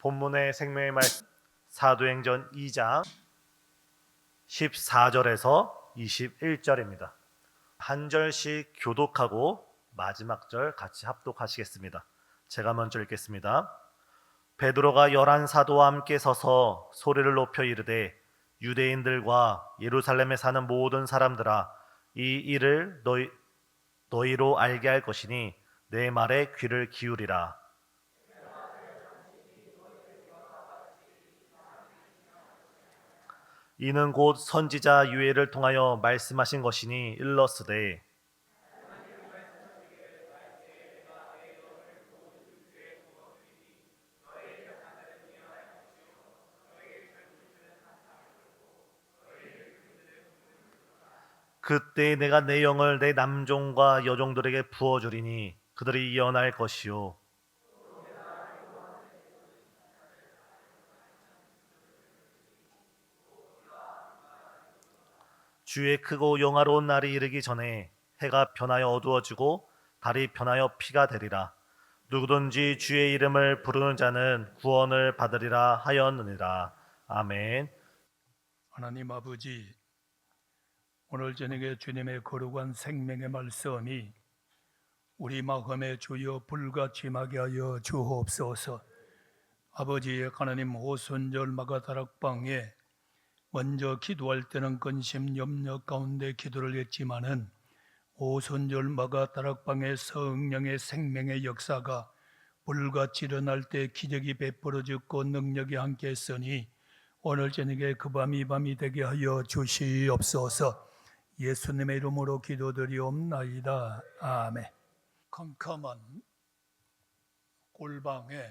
본문의 생명의 말씀 사도행전 2장 14절에서 21절입니다. 한 절씩 교독하고 마지막 절 같이 합독하시겠습니다. 제가 먼저 읽겠습니다. 베드로가 11 사도와 함께 서서 소리를 높여 이르되 유대인들과 예루살렘에 사는 모든 사람들아, 이 일을 너희로 알게 할 것이니 내 말에 귀를 기울이라. 이는 곧 선지자 유엘을 통하여 말씀하신 것이니 일러스되 그때 내가 내 영을 내 남종과 여종들에게 부어주리니 그들이 예언할 것이요 주의 크고 영화로운 날이 이르기 전에 해가 변하여 어두워지고 달이 변하여 피가 되리라. 누구든지 주의 이름을 부르는 자는 구원을 받으리라 하였느니라. 아멘. 하나님 아버지, 오늘 저녁에 주님의 거룩한 생명의 말씀이 우리 마음에 주여 불같이 임하게 하여 주옵소서. 아버지의 하나님, 오순절 마가다락방에 먼저 기도할 때는 근심 염려 가운데 기도를 했지만은 오순절 마가다락방의 성령의 생명의 역사가 불같이 일어날 때 기적이 베풀어졌고 능력이 함께 했으니 오늘 저녁에 그 밤이 밤이 되게 하여 주시옵소서. 예수님의 이름으로 기도드리옵나이다. 아멘. 컴컴한 골방에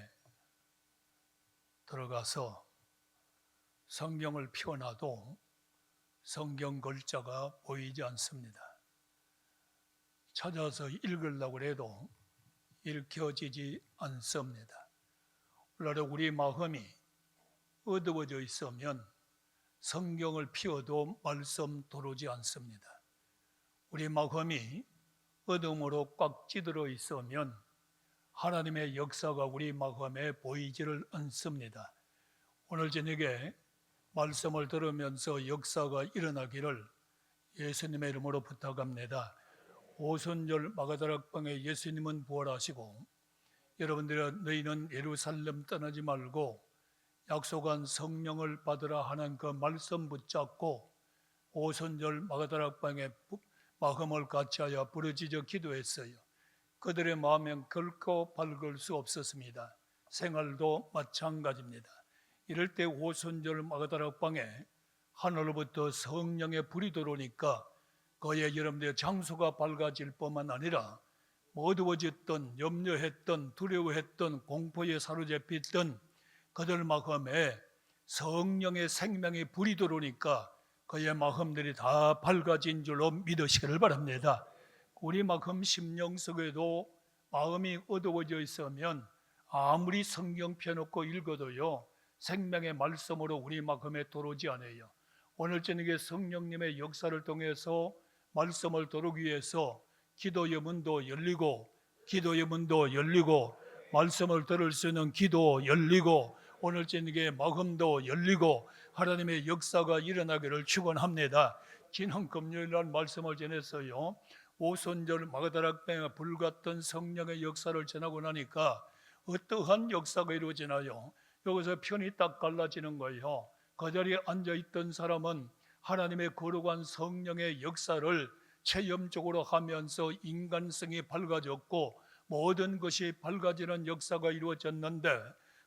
들어가서 성경을 펴놔도 성경 글자가 보이지 않습니다. 찾아서 읽으려고 해도 읽혀지지 않습니다. 오늘 우리 마음이 어두워져 있으면 성경을 피워도 말씀 들어오지 않습니다. 우리 마음이 어둠으로 꽉 찌들어 있으면 하나님의 역사가 우리 마음에 보이지를 않습니다. 오늘 저녁에 말씀을 들으면서 역사가 일어나기를 예수님의 이름으로 부탁합니다. 오순절 마가다락방에 예수님은 부활하시고 여러분들은 너희는 예루살렘 떠나지 말고 약속한 성령을 받으라 하는 그 말씀 붙잡고 오순절 마가다락방에 마음을 같이하여 부르짖어 기도했어요. 그들의 마음은 결코 밝을 수 없었습니다. 생활도 마찬가지입니다. 이럴 때 오순절 마가다락방에 하늘로부터 성령의 불이 들어오니까 그의 여러분들의 장소가 밝아질 뿐만 아니라 어두워졌던 염려했던 두려워했던 공포에 사로잡혔던 그들 마음에 성령의 생명의 불이 들어오니까 그의 마음들이 다 밝아진 줄로 믿으시기를 바랍니다. 우리 마음 심령 속에도 마음이 어두워져 있으면 아무리 성경 펴놓고 읽어도요 생명의 말씀으로 우리 마음에 들어오지 않아요. 오늘 저녁에 성령님의 역사를 통해서 말씀을 들어오기 위해서 기도의 문도 열리고 기도의 문도 열리고 말씀을 들을 수 있는 기도 열리고 오늘 저녁에 마음도 열리고 하나님의 역사가 일어나기를 축원합니다. 지난 금요일날 말씀을 전했어요. 오순절 마가다락방에 불같던 성령의 역사를 전하고 나니까 어떠한 역사가 이루어지나요? 여기서 편이 딱 갈라지는 거예요. 그 자리에 앉아있던 사람은 하나님의 거룩한 성령의 역사를 체험적으로 하면서 인간성이 밝아졌고 모든 것이 밝아지는 역사가 이루어졌는데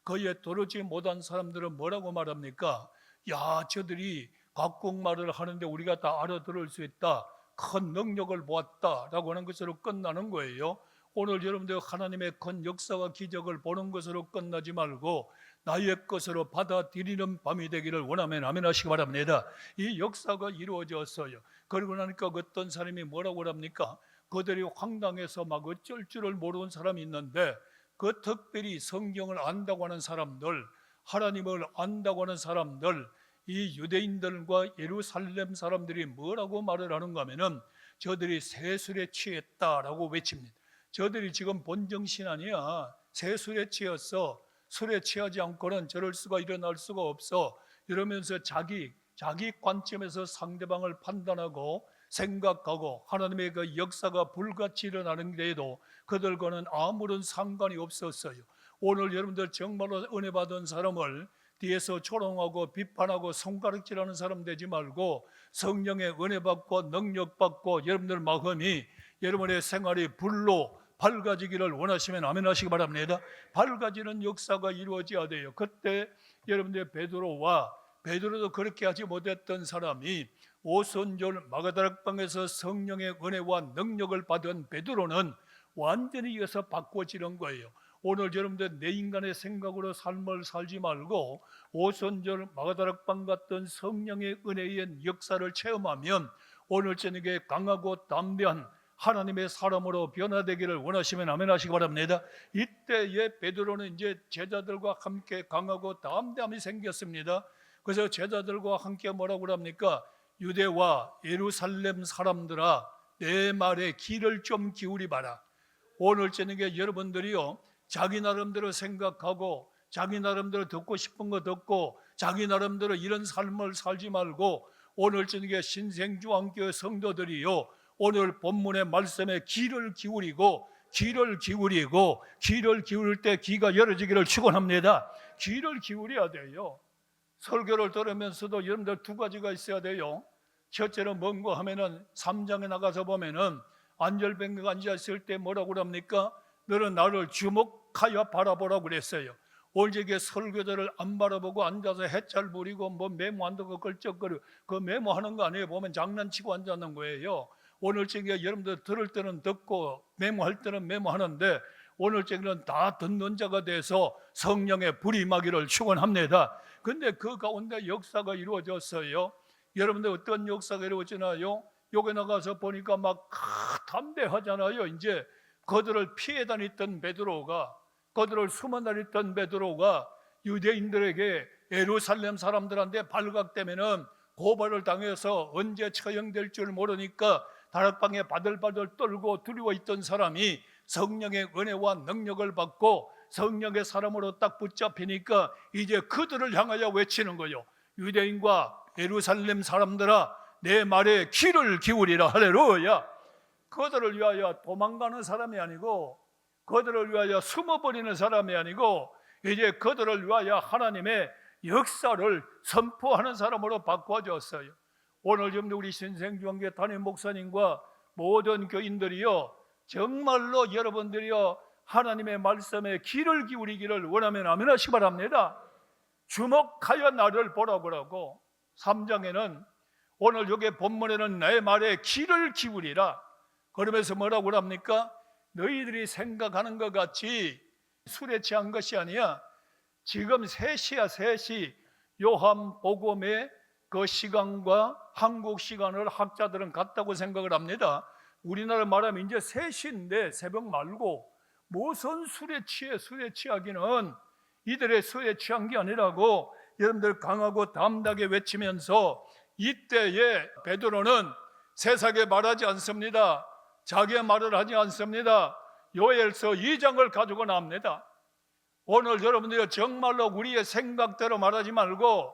그에 들어오지 못한 사람들은 뭐라고 말합니까? 야, 저들이 각국말을 하는데 우리가 다 알아들을 수 있다, 큰 능력을 보았다라고 하는 것으로 끝나는 거예요. 오늘 여러분들 하나님의 큰 역사와 기적을 보는 것으로 끝나지 말고 나의 것으로 받아들이는 밤이 되기를 원하면 아멘 하시기 바랍니다. 이 역사가 이루어졌어요. 그러고 나니까 어떤 사람이 뭐라고 합니까? 그들이 황당해서 막 어쩔 줄을 모르는 사람이 있는데 그 특별히 성경을 안다고 하는 사람들, 하나님을 안다고 하는 사람들, 이 유대인들과 예루살렘 사람들이 뭐라고 말을 하는가 하면은 저들이 세술에 취했다라고 외칩니다. 저들이 지금 본정신 아니야. 세술에 취해서 술에 취하지 않고는 저럴 수가 일어날 수가 없어. 이러면서 자기 관점에서 상대방을 판단하고 생각하고 하나님의 그 역사가 불같이 일어나는 데에도 그들과는 아무런 상관이 없었어요. 오늘 여러분들 정말로 은혜 받은 사람을 뒤에서 조롱하고 비판하고 손가락질하는 사람 되지 말고 성령의 은혜 받고 능력 받고 여러분들 마음이 여러분의 생활이 불로 밝아지기를 원하시면 아멘 하시기 바랍니다. 밝아지는 역사가 이루어져야 돼요. 그때 여러분들 베드로도 그렇게 하지 못했던 사람이 오순절 마가다락방에서 성령의 은혜와 능력을 받은 베드로는 완전히 이어서 바꿔지는 거예요. 오늘 여러분들 내 인간의 생각으로 삶을 살지 말고 오순절 마가다락방 같은 성령의 은혜의 역사를 체험하면 오늘 저녁에 강하고 담대한 하나님의 사람으로 변화되기를 원하시면 아멘 하시기 바랍니다. 이때에 베드로는 이제 제자들과 함께 강하고 담대함이 생겼습니다. 그래서 제자들과 함께 뭐라고 합니까? 유대와 예루살렘 사람들아, 내 말에 귀를 좀 기울이 봐라. 오늘 저녁에 여러분들이요, 자기 나름대로 생각하고 자기 나름대로 듣고 싶은 거 듣고 자기 나름대로 이런 삶을 살지 말고 오늘 저녁에 신생주왕교회 성도들이요, 오늘 본문의 말씀에 귀를 기울이고 귀를 기울일 때 귀가 열어지기를 축원합니다. 귀를 기울여야 돼요. 설교를 들으면서도 여러분들 두 가지가 있어야 돼요. 첫째는 뭔가 하면은 3장에 나가서 보면은 안절뱅이가 앉아있을 때 뭐라고 합니까? 너는 나를 주목하여 바라보라고 그랬어요. 오직에 설교자를 안 바라보고 앉아서 해찰 부리고 뭐 메모한다고 걸쩍거리고 그 메모하는 거 아니에요. 보면 장난치고 앉았는 거예요. 오늘 저녁에 여러분들 들을 때는 듣고 메모할 때는 메모하는데 오늘 저녁에는 다 듣는 자가 돼서 성령의 불이 임하기를 축원합니다. 근데 그 가운데 역사가 이루어졌어요. 여러분들 어떤 역사가 이루어지나요? 여기 나가서 보니까 막 담대하잖아요. 이제 그들을 피해 다녔던 베드로가, 그들을 숨어 다녔던 베드로가 유대인들에게 예루살렘 사람들한테 발각되면은 고발을 당해서 언제 처형될 줄 모르니까 다락방에 바들바들 떨고 두려워 있던 사람이 성령의 은혜와 능력을 받고 성령의 사람으로 딱 붙잡히니까 이제 그들을 향하여 외치는 거예요. 유대인과 예루살렘 사람들아, 내 말에 귀를 기울이라. 할렐루야. 그들을 위하여 도망가는 사람이 아니고 그들을 위하여 숨어버리는 사람이 아니고 이제 그들을 위하여 하나님의 역사를 선포하는 사람으로 바꿔줬어요. 오늘 지금 우리 신생주왕교회 담임 목사님과 모든 교인들이요, 정말로 여러분들이요 하나님의 말씀에 귀를 기울이기를 원하면 아멘 하시기 바랍니다. 주목하여 나를 보라고 하고 3장에는 오늘 여기 본문에는 내 말에 귀를 기울이라 그러면서 뭐라고 합니까? 너희들이 생각하는 것 같이 술에 취한 것이 아니야. 지금 3시야 3시. 요한복음의 그 시간과 한국 시간을 학자들은 같다고 생각을 합니다. 우리나라 말하면 이제 3시인데 새벽 말고 무슨 술에 취해. 술에 취하기는 이들의 술에 취한 게 아니라고 여러분들 강하고 담대하게 외치면서 이때에 베드로는 세상에 말하지 않습니다. 자기의 말을 하지 않습니다. 요엘서 2장을 가지고 나옵니다. 오늘 여러분들이 정말로 우리의 생각대로 말하지 말고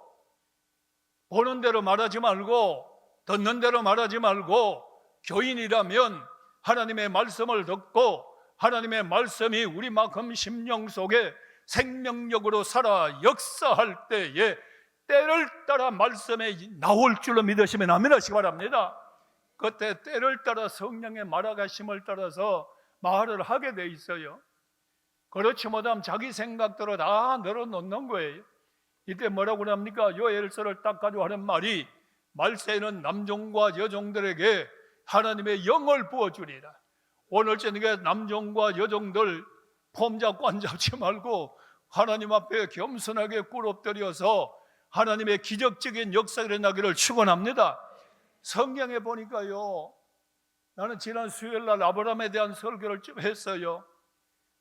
보는 대로 말하지 말고 듣는 대로 말하지 말고 교인이라면 하나님의 말씀을 듣고 하나님의 말씀이 우리만큼 심령 속에 생명력으로 살아 역사할 때에 때를 따라 말씀에 나올 줄로 믿으시면 아멘 하시기 바랍니다. 그때 때를 따라 성령의 말하가심을 따라서 말을 하게 돼 있어요. 그렇지 못하면 자기 생각대로 다 늘어놓는 거예요. 이때 뭐라고 합니까? 요엘서를 딱 가지고 하는 말이 말세에는 남종과 여종들에게 하나님의 영을 부어주리라. 오늘 저녁에 남종과 여종들 폼 잡고 앉아지 말고 하나님 앞에 겸손하게 꿇 엎드려서 하나님의 기적적인 역사가 일어나기를 축원합니다. 성경에 보니까요, 나는 지난 수요일날 아브라함에 대한 설교를 좀 했어요.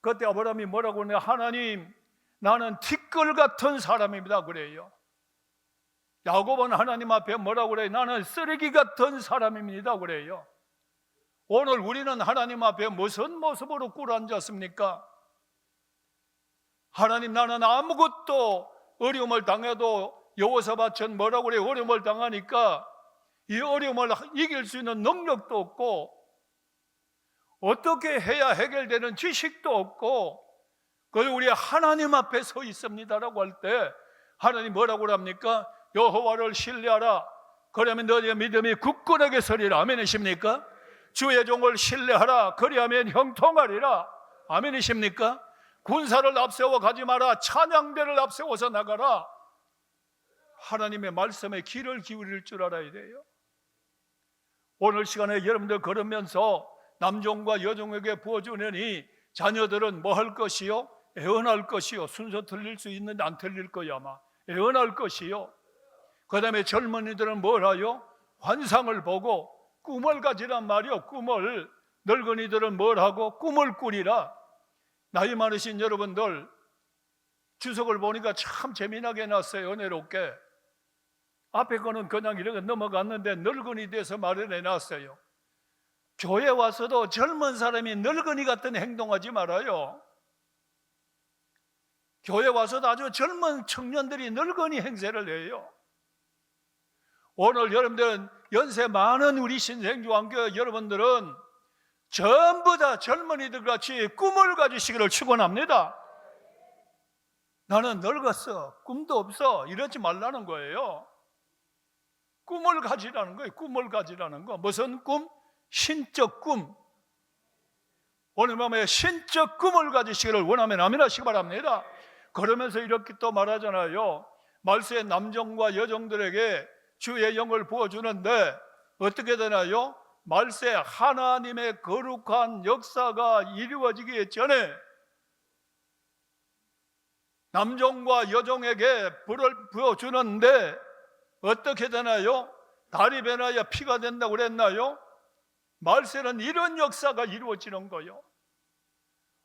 그때 아브라함이 뭐라고 하냐? 하나님, 나는 티끌 같은 사람입니다 그래요. 야곱은 하나님 앞에 뭐라고 그래요? 나는 쓰레기 같은 사람입니다 그래요. 오늘 우리는 하나님 앞에 무슨 모습으로 꿇어 앉았습니까? 하나님, 나는 아무것도 어려움을 당해도 여호사밧은 뭐라고 그래? 어려움을 당하니까 이 어려움을 이길 수 있는 능력도 없고 어떻게 해야 해결되는 지식도 없고 그래서 우리 하나님 앞에 서 있습니다라고 할 때 하나님 뭐라고 합니까? 여호와를 신뢰하라. 그러면 너희의 믿음이 굳건하게 서리라. 아멘이십니까? 주의 종을 신뢰하라. 그리하면 형통하리라. 아멘이십니까? 군사를 앞세워 가지 마라. 찬양대를 앞세워서 나가라. 하나님의 말씀에 귀를 기울일 줄 알아야 돼요. 오늘 시간에 여러분들 걸으면서 남종과 여종에게 부어주느니 자녀들은 뭐 할 것이요? 애원할 것이요. 순서 틀릴 수 있는데 안 틀릴 거야 아마. 애원할 것이요. 그 다음에 젊은이들은 뭘 하요? 환상을 보고 꿈을 가지란 말이요. 꿈을. 늙은이들은 뭘 하고? 꿈을 꾸리라. 나이 많으신 여러분들 주석을 보니까 참 재미나게 해놨어요. 은혜롭게. 앞에 거는 그냥 이렇게 넘어갔는데 늙은이 돼서 말을 해놨어요. 교회 와서도 젊은 사람이 늙은이 같은 행동하지 말아요. 교회 와서도 아주 젊은 청년들이 늙은이 행세를 해요. 오늘 여러분들 연세 많은 우리 신생주한교회 여러분들은 전부 다 젊은이들 같이 꿈을 가지시기를 축원합니다. 나는 늙었어, 꿈도 없어, 이러지 말라는 거예요. 꿈을 가지라는 거예요. 꿈을 가지라는 거. 무슨 꿈? 신적 꿈. 오늘 밤에 신적 꿈을 가지시기를 원하면 아멘 하시기 바랍니다. 그러면서 이렇게 또 말하잖아요. 말세의 남종과 여종들에게 주의 영을 부어주는데 어떻게 되나요? 말세 하나님의 거룩한 역사가 이루어지기 전에 남종과 여종에게 불을 부어주는데 어떻게 되나요? 달이 변하여 피가 된다고 그랬나요? 말세는 이런 역사가 이루어지는 거예요.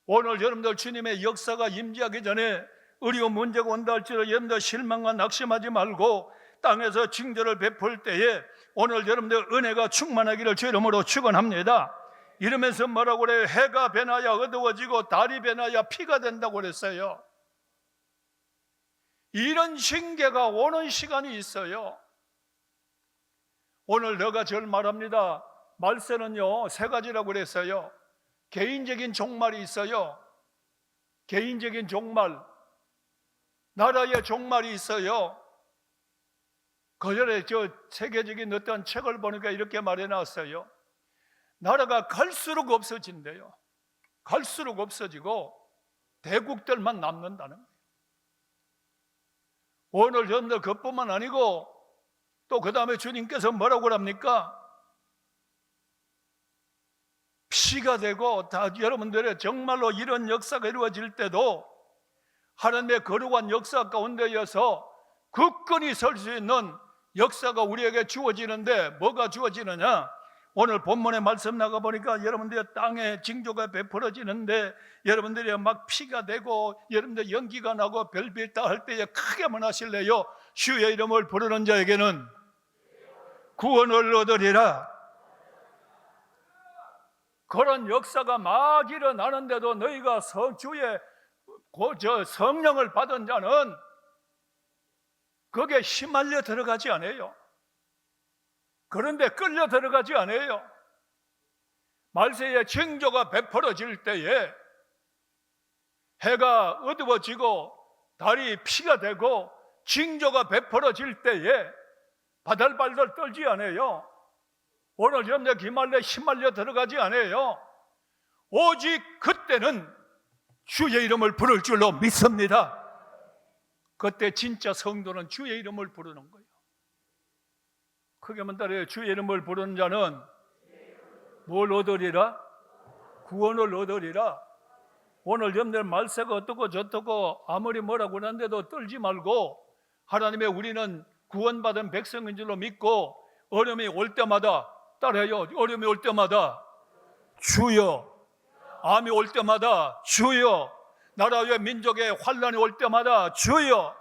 오늘 여러분들 주님의 역사가 임재하기 전에 어려운 문제가 온다 할지라도 여러분들 실망과 낙심하지 말고 땅에서 징조를 베풀 때에 오늘 여러분들 은혜가 충만하기를 주 이름으로 축원합니다. 이러면서 뭐라고 그래요? 해가 변하여 어두워지고 달이 변하여 피가 된다고 그랬어요. 이런 징계가 오는 시간이 있어요. 오늘 너가 절 말합니다. 말세는요 3가지라고 그랬어요. 개인적인 종말이 있어요. 개인적인 종말, 나라의 종말이 있어요. 그전에 저 세계적인 어떤 책을 보니까 이렇게 말해놨어요. 나라가 갈수록 없어진대요. 갈수록 없어지고 대국들만 남는다는 거예요. 오늘 여러분들 그것뿐만 아니고 또 그 다음에 주님께서 뭐라고 합니까? 피가 되고 다 여러분들의 정말로 이런 역사가 이루어질 때도 하나님의 거룩한 역사 가운데여서 굳건히 설 수 있는 역사가 우리에게 주어지는데 뭐가 주어지느냐? 오늘 본문의 말씀 나가보니까 여러분들의 땅에 징조가 베풀어지는데 여러분들이 막 피가 되고 여러분들 연기가 나고 별빛 다 할 때에 크게 문하실래요? 주의 이름을 부르는 자에게는 구원을 얻으리라. 그런 역사가 막 일어나는데도 너희가 주의 성령을 받은 자는 거기에 휘말려 들어가지 않아요. 그런데 끌려 들어가지 않아요. 말세의 징조가 베풀어질 때에 해가 어두워지고 달이 피가 되고 징조가 베풀어질 때에 바들바들 떨지 않아요. 오늘 여러분들 기말려 휘말려 들어가지 않아요. 오직 그때는 주의 이름을 부를 줄로 믿습니다. 그때 진짜 성도는 주의 이름을 부르는 거예요. 크게 말해요. 주의 이름을 부르는 자는 뭘 얻으리라? 구원을 얻으리라. 오늘 여러분들 말세가 어떻고 저떻고 아무리 뭐라고 하는데도 떨지 말고 하나님의 우리는 구원받은 백성인 줄로 믿고 어려움이 올 때마다 따라해요. 어려움이 올 때마다 주여, 암이 올 때마다 주여, 나라의 민족의 환란이 올 때마다 주여.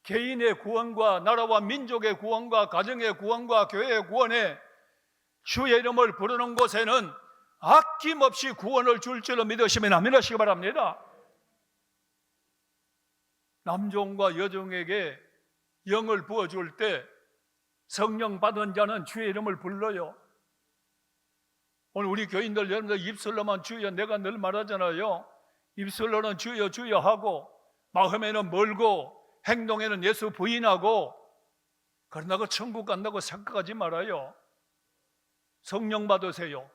개인의 구원과 나라와 민족의 구원과 가정의 구원과 교회의 구원에 주의 이름을 부르는 곳에는 아낌없이 구원을 줄 줄로 믿으시면 아멘 하시기 바랍니다. 남종과 여종에게 영을 부어줄 때 성령 받은 자는 주의 이름을 불러요. 오늘 우리 교인들 여러분들 입술로만 주여, 내가 늘 말하잖아요. 입술로는 주여 주여 하고 마음에는 멀고 행동에는 예수 부인하고, 그러나 그 천국 간다고 생각하지 말아요. 성령 받으세요.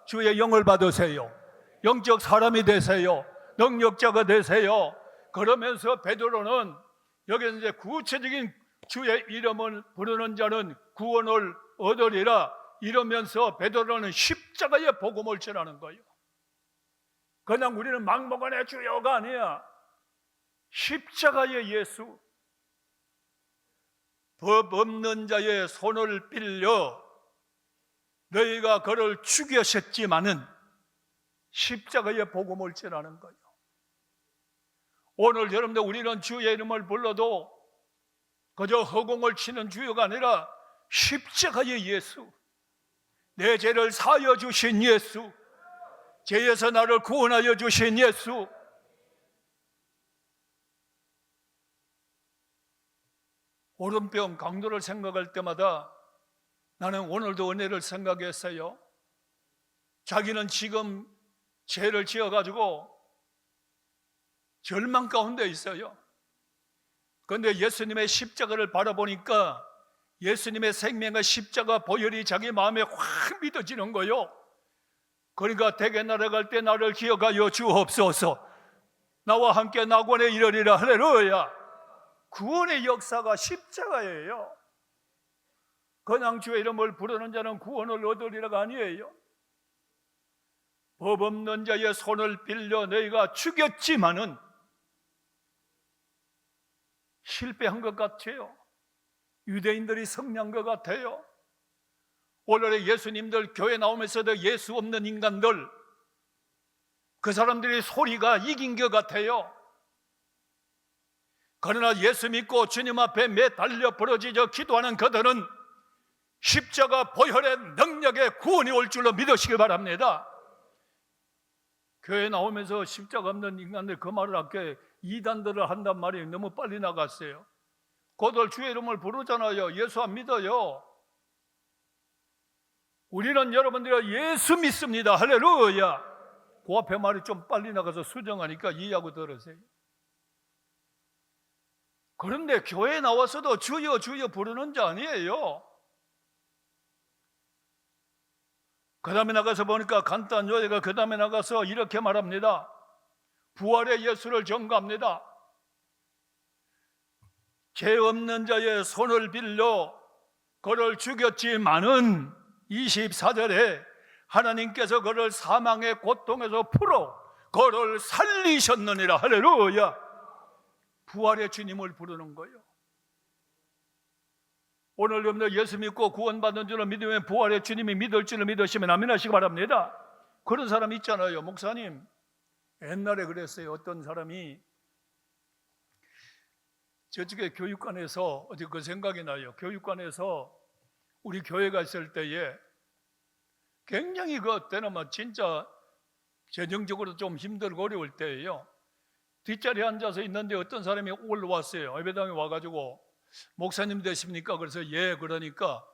주의 영을 받으세요. 영적 사람이 되세요. 능력자가 되세요. 그러면서 베드로는 여기서 이제 구체적인 주의 이름을 부르는 자는 구원을 얻으리라 이러면서 베드로는 십자가의 복음을 전하는 거예요. 그냥 우리는 막무가내 주여가 아니야. 십자가의 예수, 법 없는 자의 손을 빌려 너희가 그를 죽여셨지만은 십자가의 복음을 전하는 거예요. 오늘 여러분들 우리는 주의 이름을 불러도 그저 허공을 치는 주여가 아니라 십자가의 예수, 내 죄를 사하여 주신 예수, 죄에서 나를 구원하여 주신 예수. 오른병 강도를 생각할 때마다 나는 오늘도 은혜를 생각했어요. 자기는 지금 죄를 지어가지고 절망 가운데 있어요. 그런데 예수님의 십자가를 바라보니까 예수님의 생명과 십자가 보혈이 자기 마음에 확 믿어지는 거요. 그러니까 대개 날아갈 때 나를 기억하여 주옵소서. 나와 함께 낙원에 이르리라. 할렐루야. 구원의 역사가 십자가예요. 그냥 주의 이름을 부르는 자는 구원을 얻으리라가 아니에요. 법 없는 자의 손을 빌려 너희가 죽였지만은 실패한 것 같아요. 유대인들이 승리한 것 같아요. 오늘의 예수님들 교회 나오면서도 예수 없는 인간들, 그 사람들의 소리가 이긴 것 같아요. 그러나 예수 믿고 주님 앞에 매달려 부러지져 기도하는 그들은 십자가 보혈의 능력에 구원이 올 줄로 믿으시기 바랍니다. 교회 나오면서 십자가 없는 인간들 그 말을 할게 이단들을 한단 말이에요. 너무 빨리 나갔어요. 그들 주의 이름을 부르잖아요. 예수 안 믿어요. 우리는 여러분들이 예수 믿습니다. 할렐루야. 그 앞에 말이 좀 빨리 나가서 수정하니까 이해하고 들으세요. 그런데 교회에 나와서도 주여 주여 부르는 자 아니에요. 그 다음에 나가서 보니까 간단한 여자가 그 다음에 나가서 이렇게 말합니다. 부활의 예수를 전가합니다. 죄 없는 자의 손을 빌려 그를 죽였지만은 24절에 하나님께서 그를 사망의 고통에서 풀어 그를 살리셨느니라. 할렐루야. 부활의 주님을 부르는 거예요. 오늘 여러분들 예수 믿고 구원받은 줄을 믿으면 부활의 주님이 믿을 줄을 믿으시면 아멘 하시기 바랍니다. 그런 사람 있잖아요. 목사님, 옛날에 그랬어요. 어떤 사람이 저쪽에 교육관에서 어디 그 생각이 나요. 교육관에서 우리 교회가 있을 때에 굉장히 그때는 뭐 진짜 재정적으로 좀 힘들고 어려울 때예요. 뒷자리에 앉아서 있는데 어떤 사람이 올라왔어요. 예배당에 와가지고 목사님 되십니까? 그래서 예, 그러니까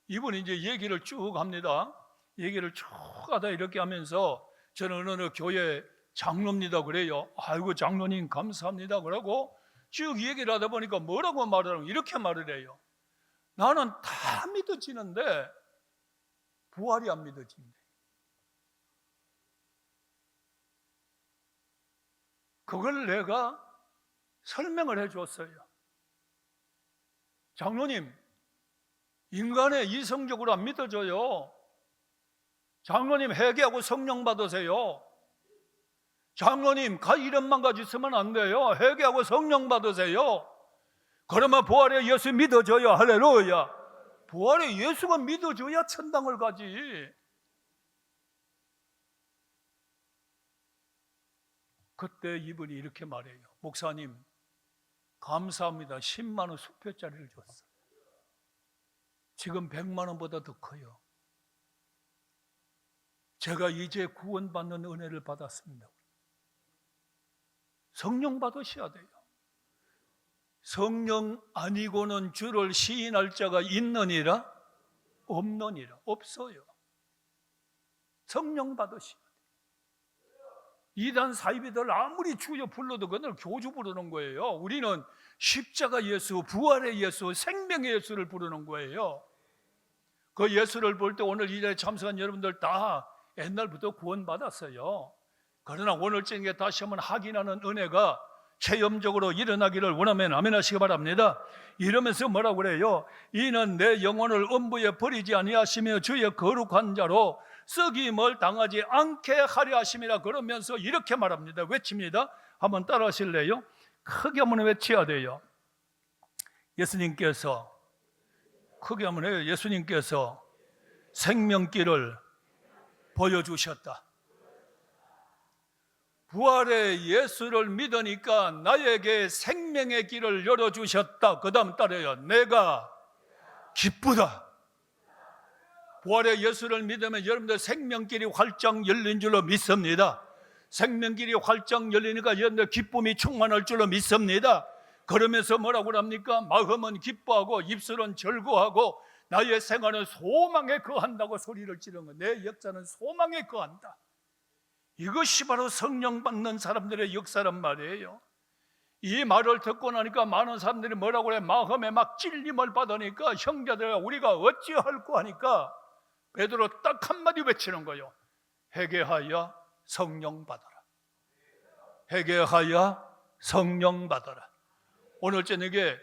이분이 이제 얘기를 쭉 합니다. 얘기를 쭉 하다 이렇게 하면서 저는 어느 교회 장로입니다. 그래요. 아이고 장로님 감사합니다. 그러고 쭉 얘기를 하다 보니까 뭐라고 말을 하면 이렇게 말을 해요. 나는 다 믿어지는데 부활이 안 믿어진대. 그걸 내가 설명을 해줬어요. 장로님, 인간의 이성적으로 안 믿어져요. 장로님 회개하고 성령 받으세요. 장로님 이름만 가지고 있으면 안 돼요. 회개하고 성령 받으세요. 그러면 부활의 예수 믿어져요. 할렐루야. 부활의 예수가 믿어져야 천당을 가지. 그때 이분이 이렇게 말해요. 목사님 감사합니다. 10만 원 수표짜리를 줬어. 지금 100만 원보다 더 커요. 제가 이제 구원받는 은혜를 받았습니다. 성령 받으셔야 돼요. 성령 아니고는 주를 시인할 자가 있느니라? 없느니라? 없어요. 성령 받으시오. 이단 사이비들 아무리 주여 불러도 그들 교주 부르는 거예요. 우리는 십자가 예수, 부활의 예수, 생명의 예수를 부르는 거예요. 그 예수를 볼 때 오늘 이 자리에 참석한 여러분들 다 옛날부터 구원받았어요. 그러나 오늘 저녁에 다시 한번 확인하는 은혜가 체험적으로 일어나기를 원하면 아멘 하시기 바랍니다. 이러면서 뭐라고 그래요? 이는 내 영혼을 음부에 버리지 아니하시며 주의 거룩한 자로 썩임을 당하지 않게 하려 하심이라. 그러면서 이렇게 말합니다. 외칩니다. 한번 따라 하실래요? 크게 한번 외쳐야 돼요. 예수님께서, 크게 한번 해요. 예수님께서 생명길을 보여주셨다. 부활의 예수를 믿으니까 나에게 생명의 길을 열어주셨다. 그 다음 따라요. 내가 기쁘다. 부활의 예수를 믿으면 여러분들 생명길이 활짝 열린 줄로 믿습니다. 생명길이 활짝 열리니까 여러분들 기쁨이 충만할 줄로 믿습니다. 그러면서 뭐라고 합니까? 마음은 기뻐하고 입술은 절구하고 나의 생활은 소망에 거한다고 소리를 지르는 거예요. 내 역사는 소망에 거한다. 이것이 바로 성령 받는 사람들의 역사란 말이에요. 이 말을 듣고 나니까 많은 사람들이 뭐라고 그래? 마음에 막 찔림을 받으니까 형제들아 우리가 어찌할꼬 하니까 베드로 딱 한마디 외치는 거예요. 회개하여 성령 받아라. 회개하여 성령 받아라. 오늘 저녁에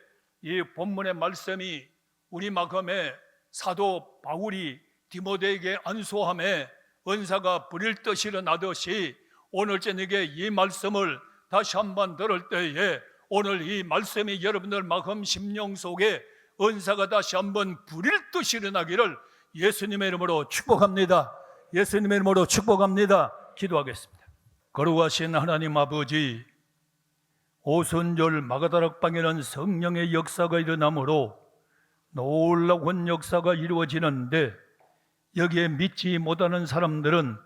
이 본문의 말씀이 우리 마음에 사도 바울이 디모데에게 안수함에 은사가 부릴 듯이 일어나듯이 오늘 저녁에 이 말씀을 다시 한번 들을 때에 오늘 이 말씀이 여러분들 마음 심령 속에 은사가 다시 한번 부릴 듯이 일어나기를 예수님의 이름으로 축복합니다. 예수님의 이름으로 축복합니다. 기도하겠습니다. 거룩하신 하나님 아버지, 오순절 마가다락방에는 성령의 역사가 일어나므로 놀라운 역사가 이루어지는데 여기에 믿지 못하는 사람들은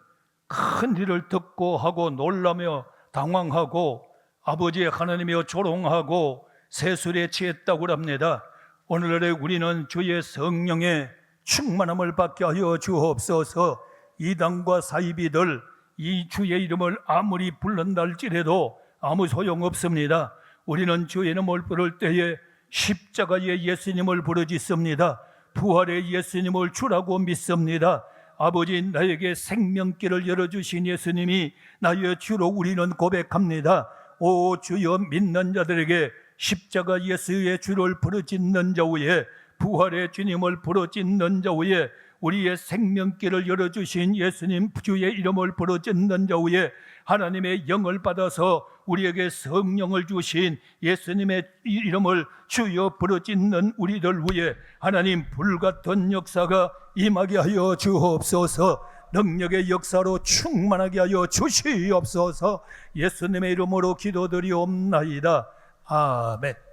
큰 일을 듣고 하고 놀라며 당황하고 아버지 하나님이여 조롱하고 세술에 취했다고 합니다. 오늘날에 우리는 주의 성령의 충만함을 받게 하여 주옵소서. 이단과 사이비들 이 주의 이름을 아무리 불른다 할지라도 아무 소용없습니다. 우리는 주의 이름을 부를 때에 십자가의 예수님을 부르짖습니다. 부활의 예수님을 주라고 믿습니다. 아버지, 나에게 생명길을 열어주신 예수님이 나의 주로 우리는 고백합니다. 오 주여, 믿는 자들에게 십자가 예수의 주를 부르짖는 자 위에, 부활의 주님을 부르짖는 자 위에, 우리의 생명길을 열어주신 예수님 주의 이름을 부르짖는 자 위에 하나님의 영을 받아서 우리에게 성령을 주신 예수님의 이름을 주여 부르짖는 우리들 위에 하나님 불같은 역사가 임하게 하여 주옵소서. 능력의 역사로 충만하게 하여 주시옵소서. 예수님의 이름으로 기도드리옵나이다. 아멘.